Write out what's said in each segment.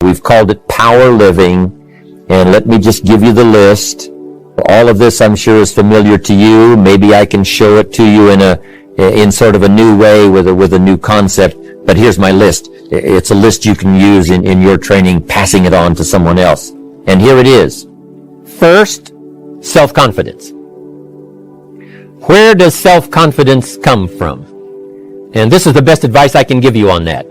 We've called it power living. And let me just give you the list. All of this, I'm sure, is familiar to you. Maybe I can show it to you in sort of a new way with a new concept. But here's my list. It's a list you can use in your training, passing it on to someone else. And here it is. First, self-confidence. Where does self-confidence come from? And this is the best advice I can give you on that.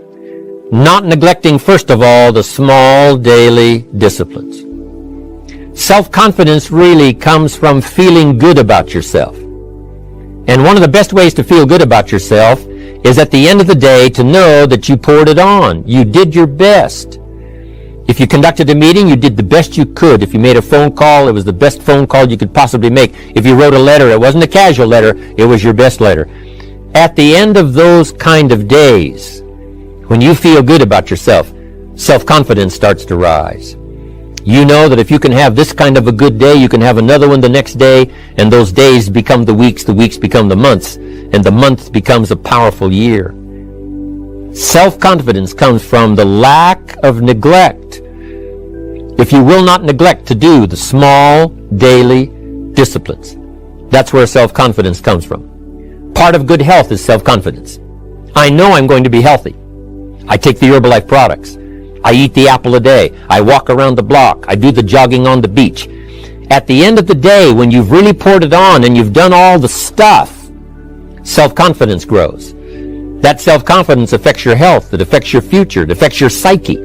Not neglecting, first of all, the small daily disciplines. Self-confidence really comes from feeling good about yourself. And one of the best ways to feel good about yourself is at the end of the day to know that you poured it on. You did your best. If you conducted a meeting, you did the best you could. If you made a phone call, it was the best phone call you could possibly make. If you wrote a letter, it wasn't a casual letter, it was your best letter. At the end of those kind of days, when you feel good about yourself, self-confidence starts to rise. You know that if you can have this kind of a good day, you can have another one the next day, and those days become the weeks become the months, and the month becomes a powerful year. Self-confidence comes from the lack of neglect. If you will not neglect to do the small daily disciplines, that's where self-confidence comes from. Part of good health is self-confidence. I know I'm going to be healthy. I take the Herbalife products. I eat the apple a day. I walk around the block. I do the jogging on the beach. At the end of the day, when you've really poured it on and you've done all the stuff, self-confidence grows. That self-confidence affects your health. It affects your future. It affects your psyche.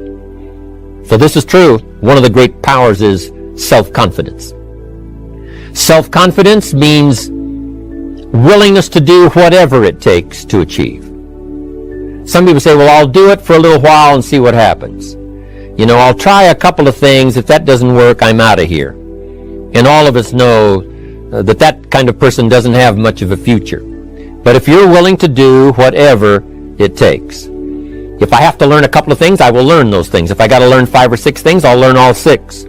So this is true. One of the great powers is self-confidence. Self-confidence means willingness to do whatever it takes to achieve. Some people say, well, I'll do it for a little while and see what happens. You know, I'll try a couple of things. If that doesn't work, I'm out of here. And all of us know that kind of person doesn't have much of a future. But if you're willing to do whatever it takes, if I have to learn a couple of things, I will learn those things. If I got to learn 5 or 6 things, I'll learn all 6.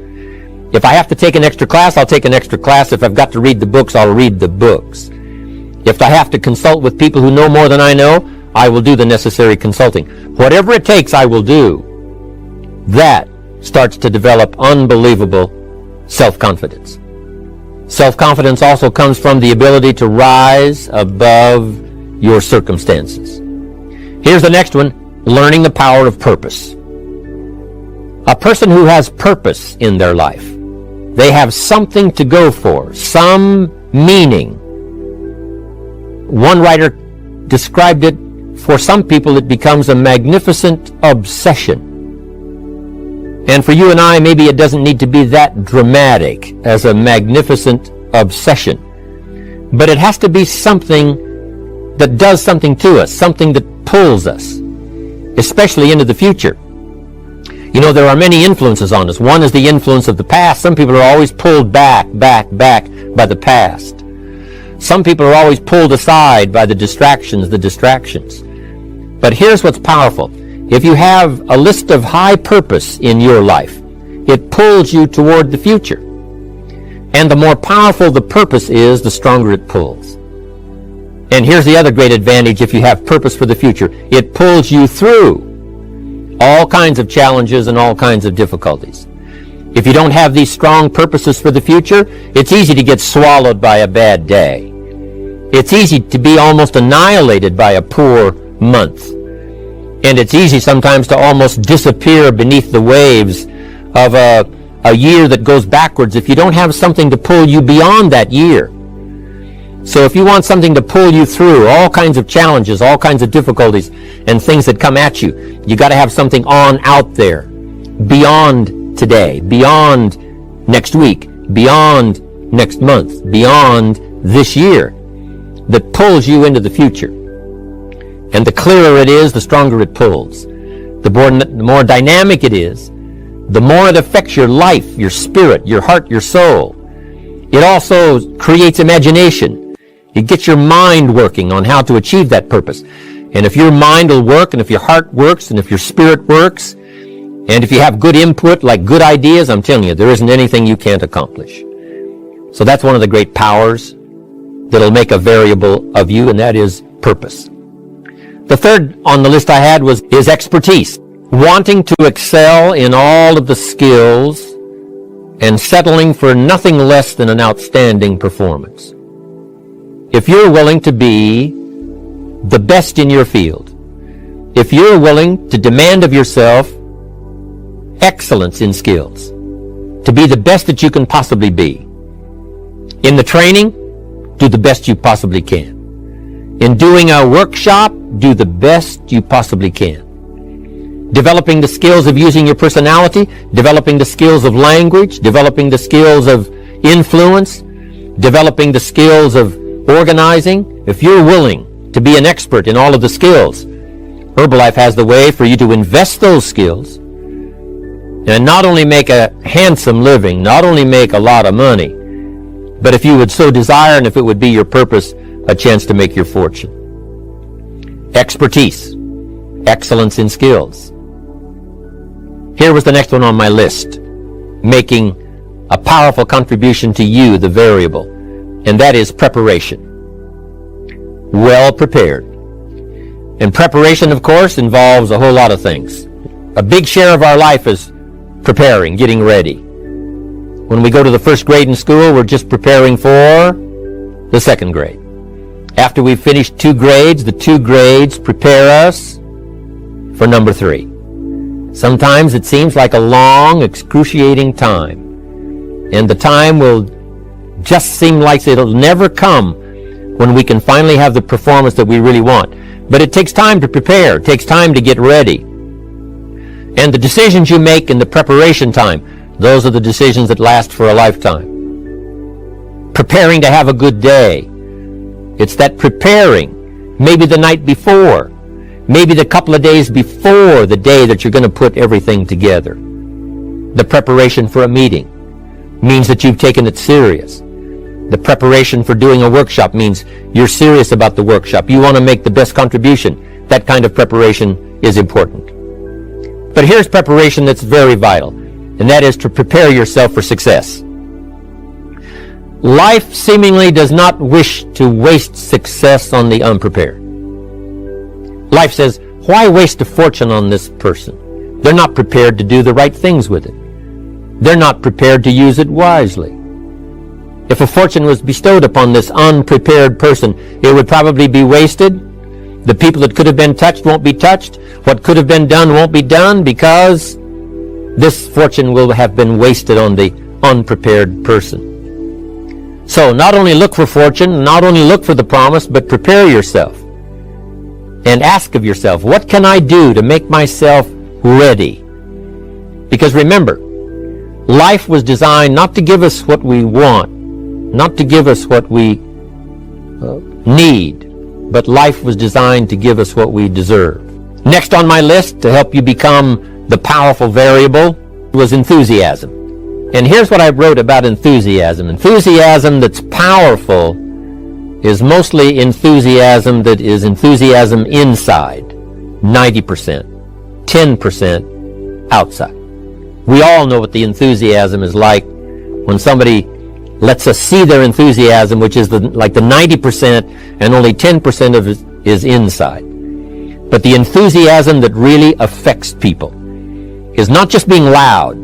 If I have to take an extra class, I'll take an extra class. If I've got to read the books, I'll read the books. If I have to consult with people who know more than I know, I will do the necessary consulting. Whatever it takes, I will do. That starts to develop unbelievable self-confidence. Self-confidence also comes from the ability to rise above your circumstances. Here's the next one, learning the power of purpose. A person who has purpose in their life, they have something to go for, some meaning. One writer described it, for some people it becomes a magnificent obsession. And for you and I, maybe it doesn't need to be that dramatic as a magnificent obsession. But it has to be something that does something to us, something that pulls us, especially into the future. You know, there are many influences on us. One is the influence of the past. Some people are always pulled back by the past. Some people are always pulled aside by the distractions. But here's what's powerful. If you have a list of high purpose in your life, it pulls you toward the future. And the more powerful the purpose is, the stronger it pulls. And here's the other great advantage if you have purpose for the future. It pulls you through all kinds of challenges and all kinds of difficulties. If you don't have these strong purposes for the future, it's easy to get swallowed by a bad day. It's easy to be almost annihilated by a poor month. And it's easy sometimes to almost disappear beneath the waves of a year that goes backwards if you don't have something to pull you beyond that year. So if you want something to pull you through all kinds of challenges, all kinds of difficulties, and things that come at you, you got to have something on out there, beyond today, beyond next week, beyond next month, beyond this year, that pulls you into the future. And the clearer it is, the stronger it pulls. The more dynamic it is, the more it affects your life, your spirit, your heart, your soul. It also creates imagination. It gets your mind working on how to achieve that purpose. And if your mind will work, and if your heart works, and if your spirit works, and if you have good input, like good ideas, I'm telling you, there isn't anything you can't accomplish. So that's one of the great powers that'll make a variable of you, and that is purpose. The third on the list I had is expertise. wanting to excel in all of the skills, and settling for nothing less than an outstanding performance. If you're willing to be the best in your field, if you're willing to demand of yourself excellence in skills, to be the best that you can possibly be, in the training, do the best you possibly can. In doing a workshop, do the best you possibly can. Developing the skills of using your personality, developing the skills of language, developing the skills of influence, developing the skills of organizing. If you're willing to be an expert in all of the skills, Herbalife has the way for you to invest those skills and not only make a handsome living, not only make a lot of money, but if you would so desire and if it would be your purpose, a chance to make your fortune. Expertise, excellence in skills. Here was the next one on my list, making a powerful contribution to you, the variable, and that is preparation. Well prepared. And preparation, of course, involves a whole lot of things. A big share of our life is preparing, getting ready. When we go to the first grade in school, we're just preparing for the second grade. After we've finished 2 grades, the 2 grades prepare us for number 3. Sometimes it seems like a long, excruciating time. And the time will just seem like it'll never come when we can finally have the performance that we really want. But it takes time to prepare. It takes time to get ready. And the decisions you make in the preparation time, those are the decisions that last for a lifetime. Preparing to have a good day. It's that preparing, maybe the night before, maybe the couple of days before the day that you're going to put everything together. The preparation for a meeting means that you've taken it serious. The preparation for doing a workshop means you're serious about the workshop. You want to make the best contribution. That kind of preparation is important. But here's preparation that's very vital, and that is to prepare yourself for success. Life seemingly does not wish to waste success on the unprepared. Life says, why waste a fortune on this person? They're not prepared to do the right things with it. They're not prepared to use it wisely. If a fortune was bestowed upon this unprepared person, it would probably be wasted. The people that could have been touched won't be touched. What could have been done won't be done because this fortune will have been wasted on the unprepared person. So not only look for fortune, not only look for the promise, but prepare yourself. And ask of yourself, what can I do to make myself ready? Because remember, life was designed not to give us what we want, not to give us what we need, but life was designed to give us what we deserve. Next on my list to help you become the powerful variable was enthusiasm. And here's what I wrote about enthusiasm. Enthusiasm that's powerful is mostly enthusiasm that is enthusiasm inside, 90%, 10% outside. We all know what the enthusiasm is like when somebody lets us see their enthusiasm, which is like the 90% and only 10% of it is inside. But the enthusiasm that really affects people is not just being loud,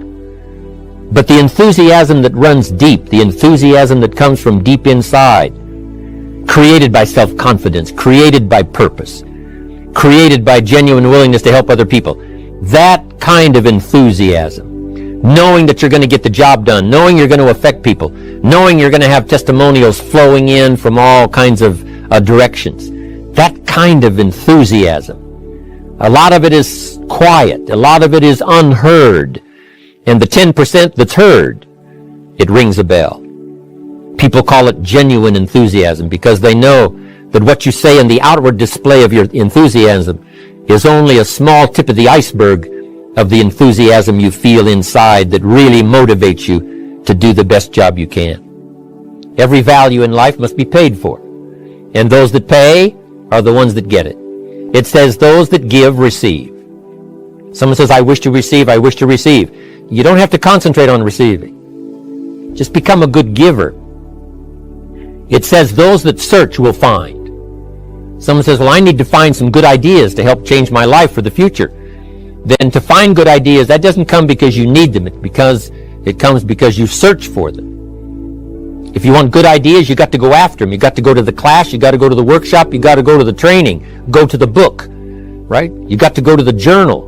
but the enthusiasm that runs deep, the enthusiasm that comes from deep inside, created by self-confidence, created by purpose, created by genuine willingness to help other people. That kind of enthusiasm, knowing that you're going to get the job done, knowing you're going to affect people, knowing you're going to have testimonials flowing in from all kinds of directions. That kind of enthusiasm. A lot of it is quiet. A lot of it is unheard. And the 10% that's heard, it rings a bell. People call it genuine enthusiasm because they know that what you say in the outward display of your enthusiasm is only a small tip of the iceberg of the enthusiasm you feel inside that really motivates you to do the best job you can. Every value in life must be paid for. And those that pay are the ones that get it. It says those that give, receive. Someone says, I wish to receive, I wish to receive. You don't have to concentrate on receiving. Just become a good giver. It says those that search will find. Someone says, well, I need to find some good ideas to help change my life for the future. then to find good ideas, that doesn't come because you need them. It comes because you search for them. If you want good ideas, you got to go after them. You got to go to the class. You got to go to the workshop. You got to go to the training. Go to the book, right? You got to go to the journal,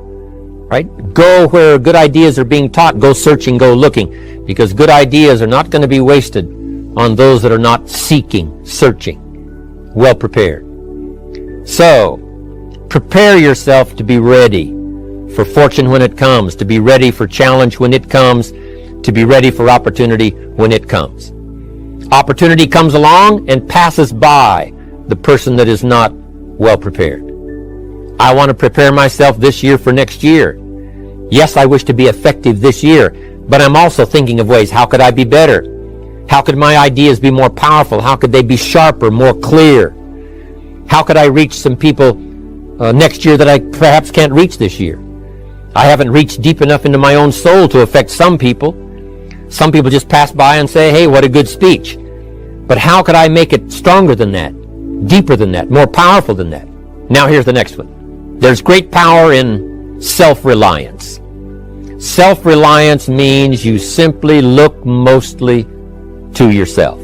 right? Go where good ideas are being taught. Go searching, go looking, because good ideas are not going to be wasted on those that are not seeking, searching, well prepared. So, prepare yourself to be ready for fortune when it comes, to be ready for challenge when it comes, to be ready for opportunity when it comes. Opportunity comes along and passes by the person that is not well prepared. I want to prepare myself this year for next year. Yes, I wish to be effective this year, but I'm also thinking of ways, how could I be better? How could my ideas be more powerful? How could they be sharper, more clear? How could I reach some people next year that I perhaps can't reach this year? I haven't reached deep enough into my own soul to affect some people. Some people just pass by and say, hey, what a good speech. But how could I make it stronger than that, deeper than that, more powerful than that? Now here's the next one. There's great power in self-reliance. Self-reliance means you simply look mostly to yourself.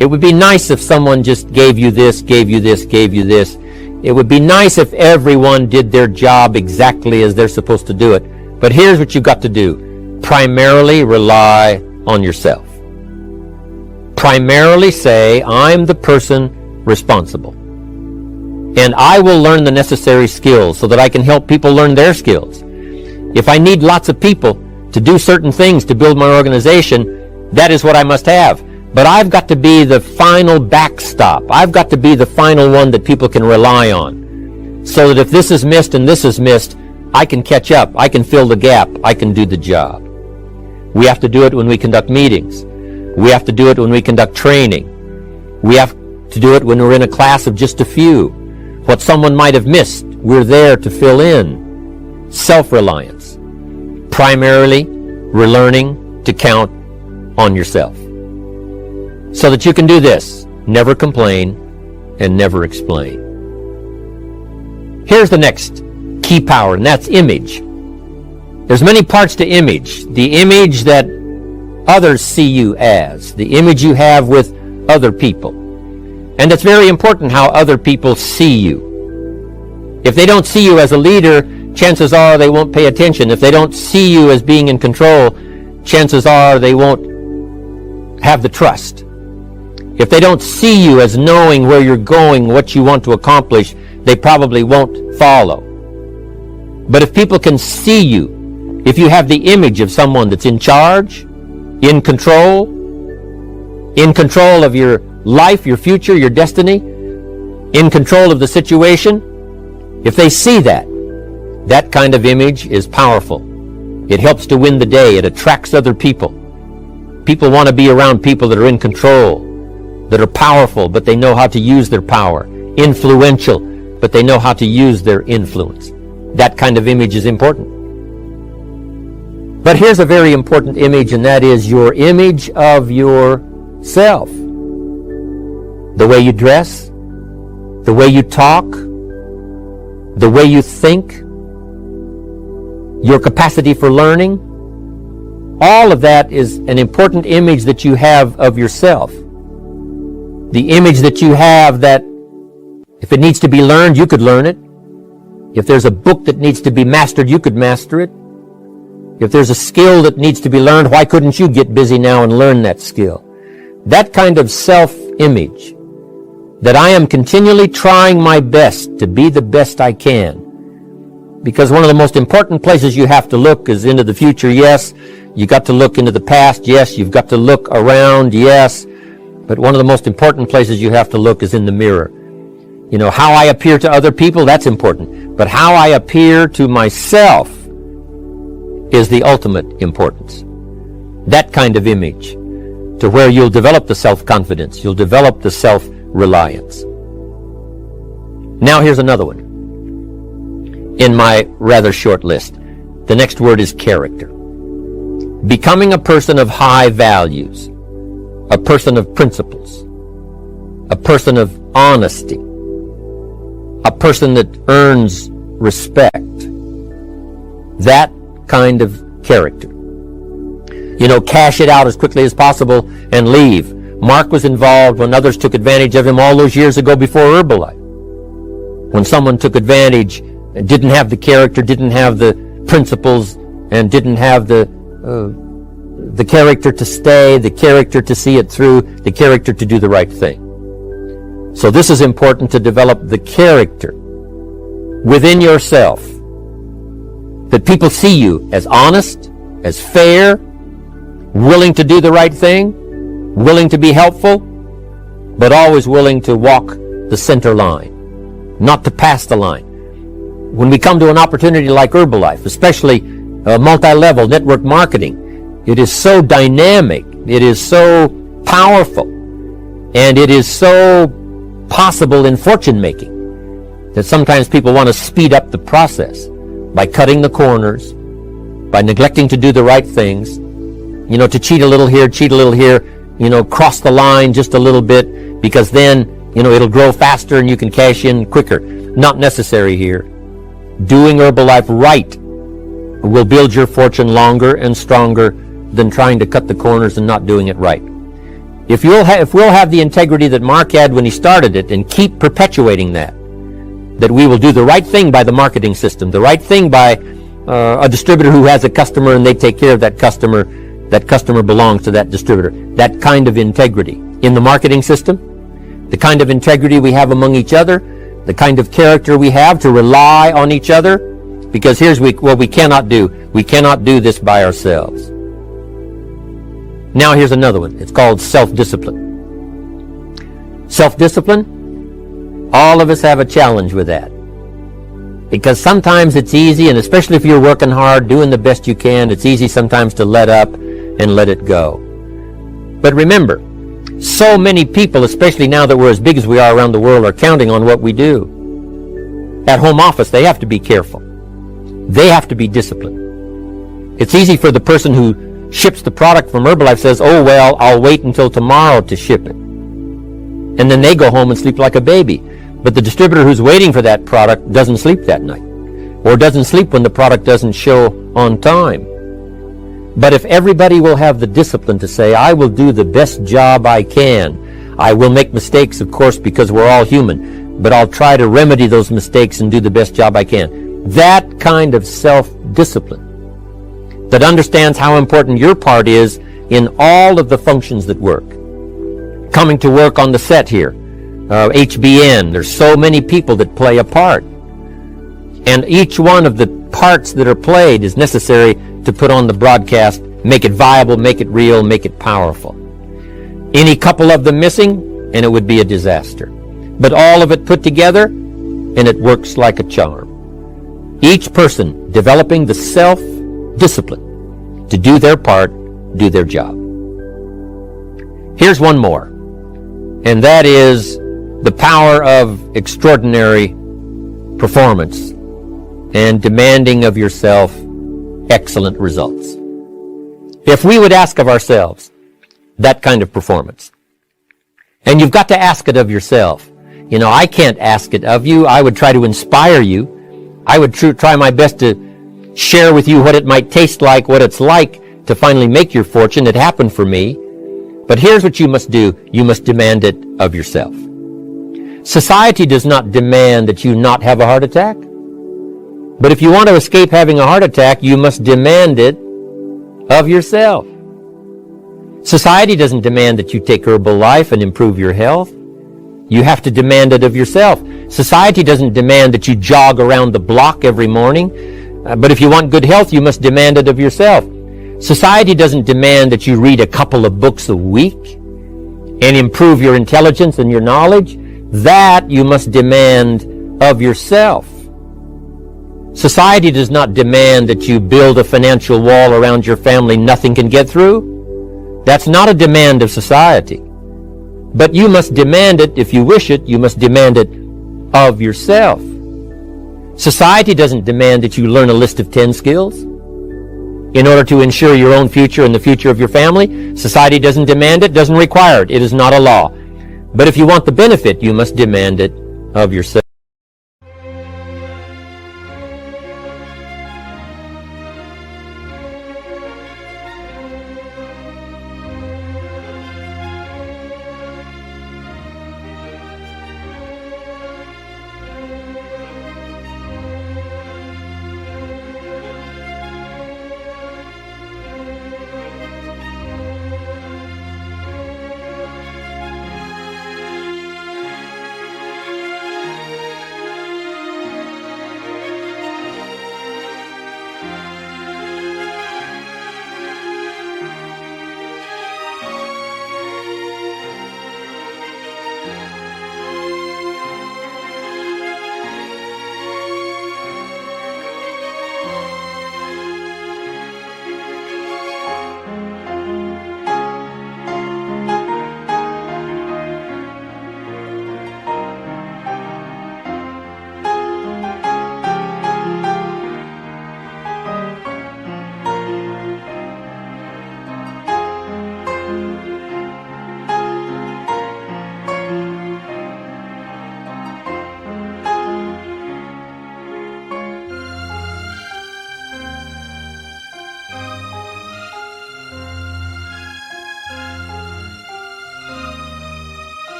It would be nice if someone just gave you this, gave you this, gave you this. It would be nice if everyone did their job exactly as they're supposed to do it. But here's what you've got to do. Primarily rely on yourself. Primarily say, I'm the person responsible. And I will learn the necessary skills so that I can help people learn their skills. If I need lots of people to do certain things to build my organization, that is what I must have. But I've got to be the final backstop. I've got to be the final one that people can rely on. So that if this is missed and this is missed, I can catch up. I can fill the gap. I can do the job. We have to do it when we conduct meetings. We have to do it when we conduct training. We have to do it when we're in a class of just a few. What someone might have missed, we're there to fill in. Self-reliance. Primarily, we're learning to count on yourself. So that you can do this, never complain and never explain. Here's the next key power, and that's image. There's many parts to image. The image that others see you as, the image you have with other people. And it's very important how other people see you. If they don't see you as a leader, chances are they won't pay attention. If they don't see you as being in control, chances are they won't have the trust. If they don't see you as knowing where you're going, what you want to accomplish, they probably won't follow. But if people can see you, if you have the image of someone that's in charge, in control of your life, your future, your destiny, in control of the situation, if they see that, that kind of image is powerful. It helps to win the day. It attracts other people. People want to be around people that are in control, that are powerful, but they know how to use their power, influential, but they know how to use their influence. That kind of image is important. But here's a very important image, and that is your image of yourself. The way you dress, the way you talk, the way you think, your capacity for learning, all of that is an important image that you have of yourself. The image that you have that if it needs to be learned, you could learn it. If there's a book that needs to be mastered, you could master it. If there's a skill that needs to be learned, why couldn't you get busy now and learn that skill? That kind of self-image, that I am continually trying my best to be the best I can. Because one of the most important places you have to look is into the future, yes. You got to look into the past, yes. You've got to look around, yes. But one of the most important places you have to look is in the mirror. You know, how I appear to other people, that's important. But how I appear to myself is the ultimate importance. That kind of image, to where you'll develop the self-confidence, you'll develop the self-reliance. Now here's another one in my rather short list. The next word is character. Becoming a person of high values, a person of principles, a person of honesty, a person that earns respect, That kind of character. Cash it out as quickly as possible and leave. Mark was involved when others took advantage of him all those years ago before Herbalife. When someone took advantage and didn't have the character, didn't have the principles, and didn't have the character to stay, the character to see it through, the character to do the right thing. So this is important to develop the character within yourself, that people see you as honest, as fair, willing to do the right thing, willing to be helpful, but always willing to walk the center line, not to pass the line. When we come to an opportunity like Herbalife, especially multi-level network marketing, it is so dynamic, it is so powerful, and it is so possible in fortune making that sometimes people want to speed up the process by cutting the corners, by neglecting to do the right things, to cheat a little here, cross the line just a little bit, because then, it'll grow faster and you can cash in quicker. Not necessary here. Doing Herbalife right will build your fortune longer and stronger than trying to cut the corners and not doing it right. If we'll have the integrity that Mark had when he started it and keep perpetuating that we will do the right thing by the marketing system, the right thing by a distributor who has a customer and they take care of that customer belongs to that distributor. That kind of integrity in the marketing system, the kind of integrity we have among each other, the kind of character we have to rely on each other, because here's what we cannot do. We cannot do this by ourselves. Now here's another one. It's called self-discipline. Self-discipline, all of us have a challenge with that. Because sometimes it's easy, and especially if you're working hard, doing the best you can, it's easy sometimes to let up and let it go. But remember, so many people, especially now that we're as big as we are around the world, are counting on what we do. At home office, they have to be careful. They have to be disciplined. It's easy for the person who ships the product from Herbalife says, oh, well, I'll wait until tomorrow to ship it. And then they go home and sleep like a baby. But the distributor who's waiting for that product doesn't sleep that night, or doesn't sleep when the product doesn't show on time. But if everybody will have the discipline to say, I will do the best job I can. I will make mistakes, of course, because we're all human, but I'll try to remedy those mistakes and do the best job I can. That kind of self-discipline that understands how important your part is in all of the functions that work. Coming to work on the set here, HBN, there's so many people that play a part. And each one of the parts that are played is necessary to put on the broadcast, make it viable, make it real, make it powerful. Any couple of them missing, and it would be a disaster. But all of it put together, and it works like a charm. Each person developing the self-discipline to do their part, do their job. Here's one more, and that is the power of extraordinary performance and demanding of yourself excellent results. If we would ask of ourselves that kind of performance, and you've got to ask it of yourself. I can't ask it of you. I would try to inspire you. I would try my best to share with you what it might taste like, what it's like to finally make your fortune. It happened for me. But here's what you must do. You must demand it of yourself. Society does not demand that you not have a heart attack. But if you want to escape having a heart attack, you must demand it of yourself. Society doesn't demand that you take Herbalife and improve your health. You have to demand it of yourself. Society doesn't demand that you jog around the block every morning. But if you want good health, you must demand it of yourself. Society doesn't demand that you read a couple of books a week and improve your intelligence and your knowledge. That you must demand of yourself. Society does not demand that you build a financial wall around your family nothing can get through. That's not a demand of society. But you must demand it if you wish it. You must demand it of yourself. Society doesn't demand that you learn a list of 10 skills in order to ensure your own future and the future of your family. Society doesn't demand it, doesn't require it. It is not a law. But if you want the benefit, you must demand it of yourself.